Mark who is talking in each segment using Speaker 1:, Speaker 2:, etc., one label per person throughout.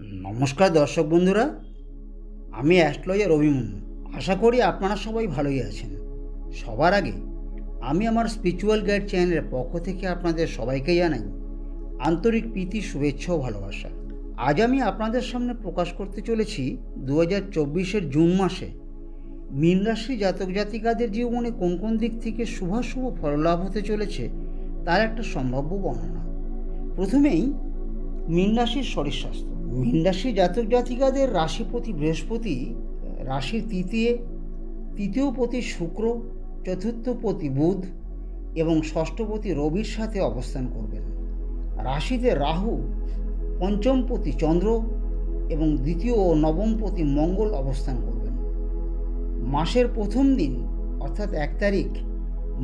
Speaker 1: নমস্কার দর্শক বন্ধুরা, আমি অ্যাস্ট্রোলজার অভিমন্যু। আশা করি আপনারা সবাই ভালোই আছেন। সবার আগে আমি আমার স্পিরিচুয়াল গাইড চ্যানেলের পক্ষ থেকে আপনাদের সবাইকে জানাই আন্তরিক প্রীতি, শুভেচ্ছা ও ভালোবাসা। আজ আমি আপনাদের সামনে প্রকাশ করতে চলেছি 2024 জুন মাসে মীন রাশি জাতক জাতিকাদের জীবনে কোন কোন দিক থেকে শুভাশুভ ফললাভ হতে চলেছে তার একটা সম্ভাব্য বর্ণনা। প্রথমেই মীন রাশির শরীর স্বাস্থ্য। মীন রাশি জাতক জাতিকাদের রাশিপতি বৃহস্পতি রাশির তৃতীয় পতি শুক্র, চতুর্থ পতি বুধ এবং ষষ্ঠপতি রবির সাথে অবস্থান করবেন। রাশিতে রাহু, পঞ্চম পতি চন্দ্র এবং দ্বিতীয় ও নবম পতি মঙ্গল অবস্থান করবেন। মাসের প্রথম দিন অর্থাৎ 1 তারিখ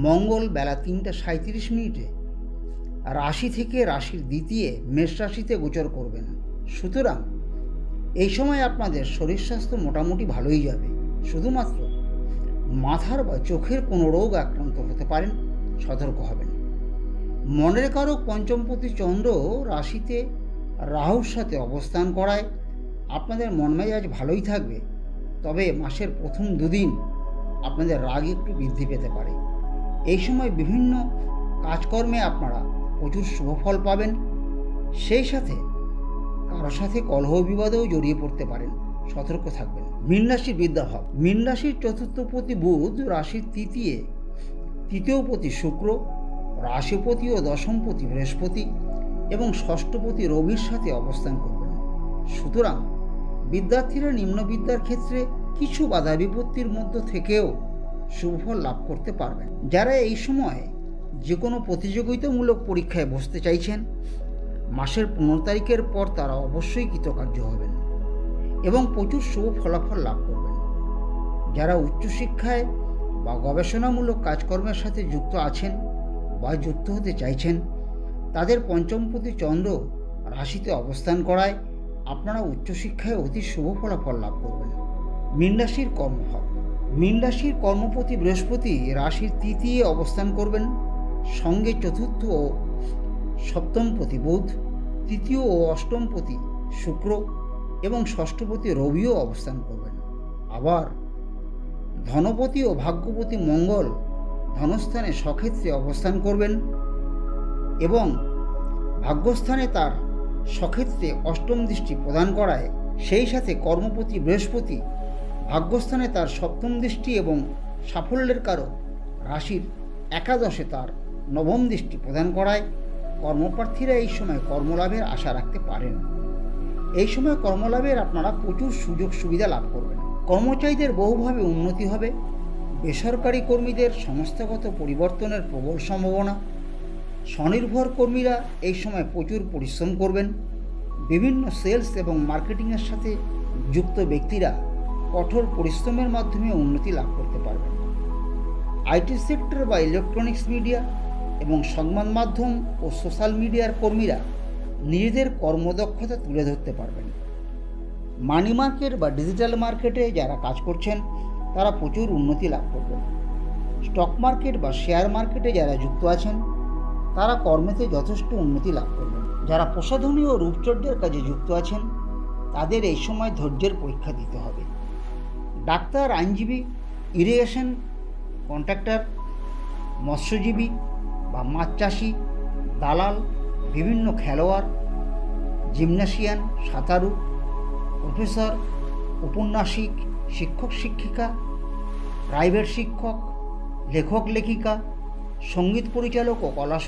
Speaker 1: মঙ্গল বেলা 3:37 রাশি থেকে রাশির দ্বিতীয় মেষ রাশিতে গোচর করবেন। সুতরাং এই সময় আপনাদের শরীর স্বাস্থ্য মোটামুটি ভালোই যাবে। শুধুমাত্র মাথার বা চোখের কোনো রোগ আক্রান্ত হতে পারেন, সতর্ক হবেন। মনের কারক পঞ্চমপতি চন্দ্র রাশিতে রাহুর সাথে অবস্থান করায় আপনাদের মন মেজাজ ভালোই থাকবে, তবে মাসের প্রথম দুদিন আপনাদের রাগ একটু বৃদ্ধি পেতে পারে। এই সময় বিভিন্ন কাজকর্মে আপনারা প্রচুর শুভফল পাবেন। সেই সাথে কারোর সাথে কলহ বিবাদেও জড়িয়ে পড়তে পারেন, সতর্ক থাকবেন। মীন রাশির বিদ্যাভাব। মীন রাশির চতুর্থপতি বুধ রাশির তৃতীয় পতি শুক্র, রাশিপতি ও দশমপতি বৃহস্পতি এবং ষষ্ঠপতি রবির সাথে অবস্থান করবেন। সুতরাং বিদ্যার্থীরা নিম্ন বিদ্যার ক্ষেত্রে কিছু বাধা বিপত্তির মধ্য থেকেও শুভফল লাভ করতে পারবেন। যারা এই সময় যে কোনো প্রতিযোগিতামূলক পরীক্ষায় বসতে চাইছেন, মাসের 15 তারিখের পর তারা অবশ্যই কৃতকার্য হবেন এবং প্রচুর শুভ ফলাফল লাভ করবেন। যারা উচ্চশিক্ষায় বা গবেষণামূলক কাজকর্মের সাথে যুক্ত আছেন বা যুক্ত হতে চাইছেন, তাদের পঞ্চমপতি চন্দ্র রাশিতে অবস্থান করায় আপনারা উচ্চশিক্ষায় অতি শুভ ফলাফল লাভ করবেন। মীন রাশির কর্মভাব। মীন রাশির কর্মপতি বৃহস্পতি রাশির তৃতীয় অবস্থান করবেন, সঙ্গে চতুর্থ ও সপ্তমপতি বুধ, তৃতীয় ও অষ্টমপতি শুক্র এবং ষষ্ঠপতি রবিও অবস্থান করবেন। আবার ধনপতি ও ভাগ্যপতি মঙ্গল ধনস্থানে স্বক্ষেত্রে অবস্থান করবেন এবং ভাগ্যস্থানে তার স্বক্ষেত্রে অষ্টম দৃষ্টি প্রদান করায়, সেই সাথে কর্মপতি বৃহস্পতি ভাগ্যস্থানে তার সপ্তম দৃষ্টি এবং সাফল্যের কারক রাশির একাদশে তার নবম দৃষ্টি প্রদান করায় কর্মপ্রার্থীরা এই সময় কর্মলাভের আশা রাখতে পারেন। এই সময় কর্মলাভের আপনারা প্রচুর সুযোগ সুবিধা লাভ করবেন। কর্মচারীদের বহুভাবে উন্নতি হবে। বেসরকারি কর্মীদের সংস্থাগত পরিবর্তনের প্রবল সম্ভাবনা। স্বনির্ভর কর্মীরা এই সময় প্রচুর পরিশ্রম করবেন। বিভিন্ন সেলস এবং মার্কেটিংয়ের সাথে যুক্ত ব্যক্তিরা কঠোর পরিশ্রমের মাধ্যমে উন্নতি লাভ করতে পারবেন। আইটি সেক্টর বা ইলেকট্রনিক্স মিডিয়া এবং সংবাদ মাধ্যম ও সোশ্যাল মিডিয়ার কর্মীরা নিজেদের কর্মদক্ষতা তুলে ধরতে পারবেন। মানি মার্কেট বা ডিজিটাল মার্কেটে যারা কাজ করছেন তারা প্রচুর উন্নতি লাভ করবেন। স্টক মার্কেট বা শেয়ার মার্কেটে যারা যুক্ত আছেন তারা কর্মেতে যথেষ্ট উন্নতি লাভ করবেন। যারা প্রসাধনী ও রূপচর্যার কাজে যুক্ত আছেন তাদের এই সময় ধৈর্যের পরীক্ষা দিতে হবে। ডাক্তার, আইনজীবী, ইরিগেশন কন্ট্রাক্টর, মৎস্যজীবী বা মাছ চাষি, দালাল, বিভিন্ন খেলোয়াড়, জিমন্যাসিয়ান, সাঁতারু, প্রফেসর, ঔপন্যাসিক, শিক্ষক শিক্ষিকা, প্রাইভেট শিক্ষক, লেখক লেখিকা, সঙ্গীত পরিচালক ও কলা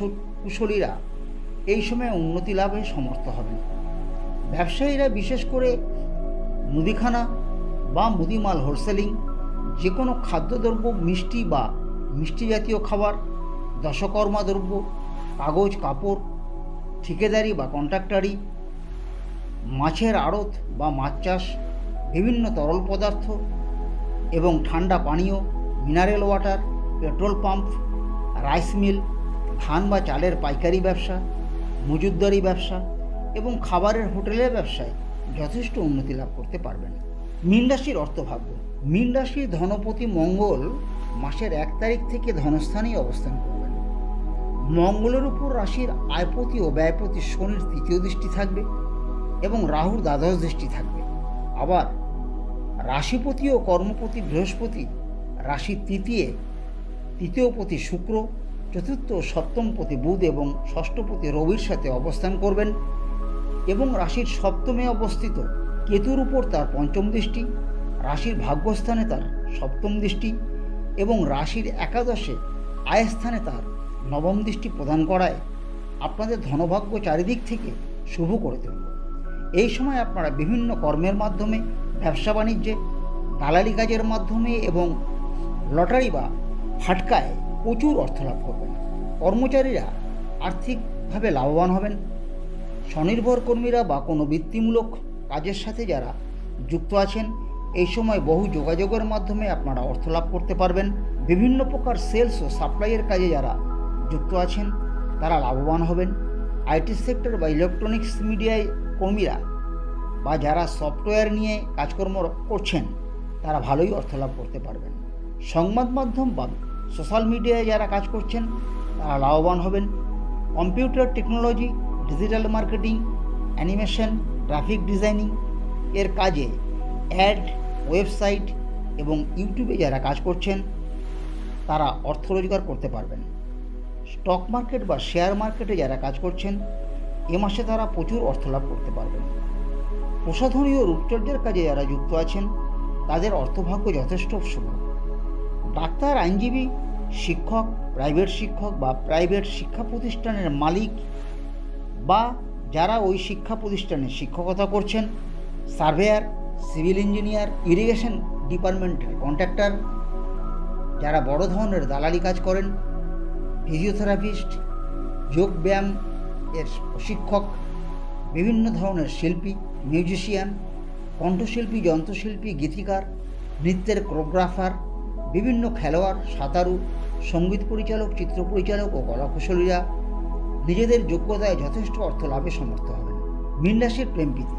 Speaker 1: কুশলীরা এই সময় উন্নতি লাভে সমর্থ হবেন। ব্যবসায়ীরা, বিশেষ করে মুদিখানা বা মুদিমাল হোলসেলিং, যে কোনো খাদ্যদ্রব্য, মিষ্টি বা মিষ্টি জাতীয় খাবার, দশকর্মা দ্রব্য, কাগজ, কাপড়, ঠিকাদারি বা কন্ট্রাক্টারি, মাছের আড়ত বা মাছ চাষ, বিভিন্ন তরল পদার্থ এবং ঠান্ডা পানীয়, mineral water, petrol pump, rice mill, ধান বা চালের পাইকারি ব্যবসা, মজুতদারি ব্যবসা এবং খাবারের হোটেলের ব্যবসায় যথেষ্ট উন্নতি লাভ করতে পারবেন। মীন রাশির অর্থভাগ্য। মীন রাশির ধনপতি মঙ্গল মাসের 1 তারিখ থেকে ধনস্থানেই অবস্থান করবেন। মঙ্গলের উপর রাশির আয়পতি ও ব্যয়পতি শনির তৃতীয় দৃষ্টি থাকবে। এবং রাহুর দ্বাদশ দৃষ্টি থাকবে। আবার রাশিপতি ও কর্মপতি বৃহস্পতি রাশির তৃতীয়পতি শুক্র, চতুর্থ ও সপ্তমপতি বুধ এবং ষষ্ঠপতি রবির সাথে অবস্থান করবেন এবং রাশির সপ্তমে অবস্থিত কেতুর উপর তার পঞ্চম দৃষ্টি, রাশির ভাগ্যস্থানে তার সপ্তম দৃষ্টি এবং রাশির একাদশে আয়স্থানে তার নবম দৃষ্টি প্রদান করায় আপনাদের ধনভাগ্য চারিদিক থেকে শুভ করে তুলবে। এই সময় আপনারা বিভিন্ন কর্মের মাধ্যমে, ব্যবসা বাণিজ্যে, দালালি কাজের মাধ্যমে এবং লটারি বা ফাটকায় প্রচুর অর্থ লাভ করবেন। কর্মচারীরা আর্থিকভাবে লাভবান হবেন। স্বনির্ভর কর্মীরা বা কোনো বৃত্তিমূলক কাজের সাথে যারা যুক্ত আছেন, এই সময় বহু যোগাযোগের মাধ্যমে আপনারা অর্থ লাভ করতে পারবেন। বিভিন্ন প্রকার সেলস ও সাপ্লাইয়ের কাজে যারা যুক্ত আছেন তারা লাভবান হবেন। আইটি সেক্টর বা ইলেকট্রনিক্স মিডিয়ায় কর্মীরা বা যারা সফটওয়্যার নিয়ে কাজকর্ম করছেন তারা ভালোই অর্থ লাভ করতে পারবেন। সংবাদ মাধ্যম বা সোশ্যাল মিডিয়ায় যারা কাজ করছেন তারা লাভবান হবেন। Computer technology, digital marketing, animation, graphic designing এর কাজে, অ্যাড, ওয়েবসাইট এবং ইউটিউবে যারা কাজ করছেন তারা অর্থ রোজগার করতে পারবেন। স্টক মার্কেট বা শেয়ার মার্কেটে যারা কাজ করছেন এ মাসে তারা প্রচুর অর্থ লাভ করতে পারবেন। প্রসাধনী ও রূপচর্যার কাজে যারা যুক্ত আছেন তাদের অর্থভাগ্য যথেষ্ট শুভ। ডাক্তার, আইনজীবী, শিক্ষক, প্রাইভেট শিক্ষক বা প্রাইভেট শিক্ষা প্রতিষ্ঠানের মালিক বা যারা ওই শিক্ষা প্রতিষ্ঠানে শিক্ষকতা করছেন, সার্ভেয়ার, সিভিল ইঞ্জিনিয়ার, ইরিগেশন ডিপার্টমেন্টের কন্ট্রাক্টর, যারা বড় ধরনের দালালি কাজ করেন, ফিজিওথেরাপিস্ট, যোগ ব্যায়াম এর প্রশিক্ষক, বিভিন্ন ধরনের শিল্পী, মিউজিশিয়ান, কণ্ঠশিল্পী, যন্ত্রশিল্পী, গীতিকার, নৃত্যের কোরিওগ্রাফার, বিভিন্ন খেলোয়াড়, সাঁতারু, সঙ্গীত পরিচালক, চিত্র পরিচালক ও কলাকুশলীরা নিজেদের যোগ্যতায় যথেষ্ট অর্থ লাভে সমর্থ হবেন। মীন রাশির প্রেমপ্রীতি।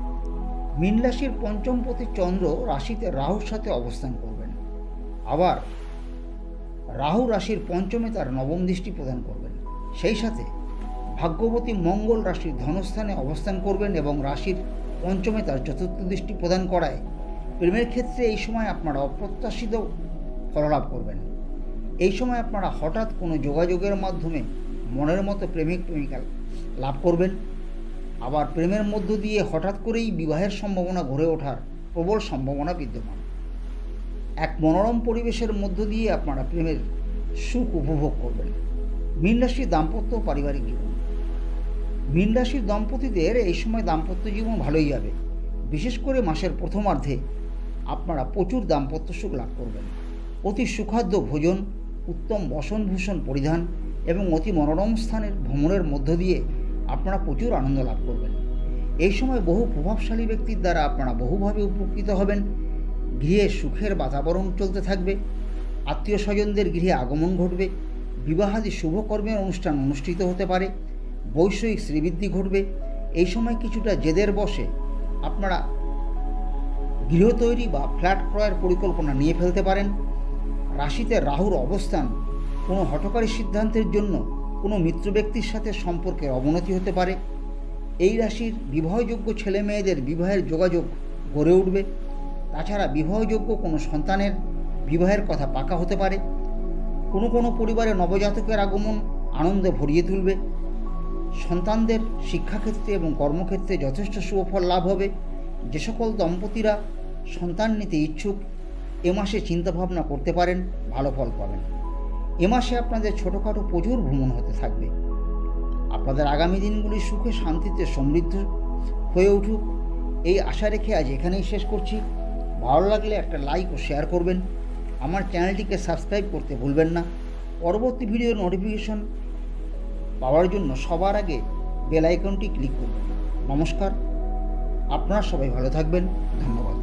Speaker 1: মীন রাশির পঞ্চমপতি চন্দ্র রাশিতে রাহুর সাথে অবস্থান করবেন। আবার রাহু রাশির পঞ্চমে তার নবম দৃষ্টি প্রদান করবেন। সেই সাথে ভাগ্যবতী মঙ্গল রাশির ধনস্থানে অবস্থান করবেন এবং রাশির পঞ্চমে তার চতুর্থ দৃষ্টি প্রদান করায় প্রেমের ক্ষেত্রে এই সময় আপনারা অপ্রত্যাশিত ফললাভ করবেন। এই সময় আপনারা হঠাৎ কোনো যোগাযোগের মাধ্যমে মনের মতো প্রেমিক প্রেমিকা লাভ করবেন। আবার প্রেমের মধ্য দিয়ে হঠাৎ করেই বিবাহের সম্ভাবনা গড়ে ওঠার প্রবল সম্ভাবনা বিদ্যমান। এক মনোরম পরিবেশের মধ্য দিয়ে আপনারা প্রেমের সুখ উপভোগ করবেন। মীন রাশির দাম্পত্য ও পারিবারিক জীবন। মীন রাশির দম্পতিদের এই সময় দাম্পত্য জীবন ভালোই যাবে। বিশেষ করে মাসের প্রথমার্ধে আপনারা প্রচুর দাম্পত্য সুখ লাভ করবেন। অতি সুখাদ্য ভোজন, উত্তম বসনভূষণ পরিধান এবং অতি মনোরম স্থানের ভ্রমণের মধ্য দিয়ে আপনারা প্রচুর আনন্দ লাভ করবেন। এই সময় বহু প্রভাবশালী ব্যক্তির দ্বারা আপনারা বহুভাবে উপকৃত হবেন। গৃহে সুখের বাতাবরণ চলতে থাকবে। আত্মীয় স্বজনদের গৃহে আগমন ঘটবে। বিবাহাদি শুভকর্মের অনুষ্ঠান অনুষ্ঠিত হতে পারে। বৈষয়িক শ্রীবৃদ্ধি ঘটবে। এই সময় কিছুটা জেদের বশে আপনারা গৃহ তৈরি বা ফ্ল্যাট ক্রয়ের পরিকল্পনা নিয়ে ফেলতে পারেন। রাশিতে রাহুর অবস্থান কোনো হঠকারী সিদ্ধান্তের জন্য কোনো মিত্র ব্যক্তির সাথে সম্পর্কের অবনতি হতে পারে। এই রাশির বিবাহযোগ্য ছেলে মেয়েদের বিবাহের যোগাযোগ গড়ে উঠবে। তাছাড়া বিবাহযোগ্য কোনো সন্তানের বিবাহের কথা পাকা হতে পারে। কোনো কোনো পরিবারে নবজাতকের আগমন আনন্দে ভরিয়ে তুলবে। সন্তানদের শিক্ষাক্ষেত্রে এবং কর্মক্ষেত্রে যথেষ্ট সুফল লাভ হবে। যে সকল দম্পতিরা সন্তান নিতে ইচ্ছুক এ মাসে চিন্তাভাবনা করতে পারেন, ভালো ফল পাবেন। এ মাসে আপনাদের ছোটোখাটো প্রচুর ভ্রমণ হতে থাকবে। আপনাদের আগামী দিনগুলি সুখে শান্তিতে সমৃদ্ধ হয়ে উঠুক এই আশা রেখে আজ এখানেই শেষ করছি। ভালো লাগলে একটা লাইক ও শেয়ার করবেন। আমার চ্যানেলটিকে সাবস্ক্রাইব করতে ভুলবেন না। পরবর্তী ভিডিওর নোটিফিকেশন পাওয়ার জন্য সবার আগে বেল আইকনটি ক্লিক করবেন। নমস্কার, আপনারা সবাই ভালো থাকবেন। ধন্যবাদ।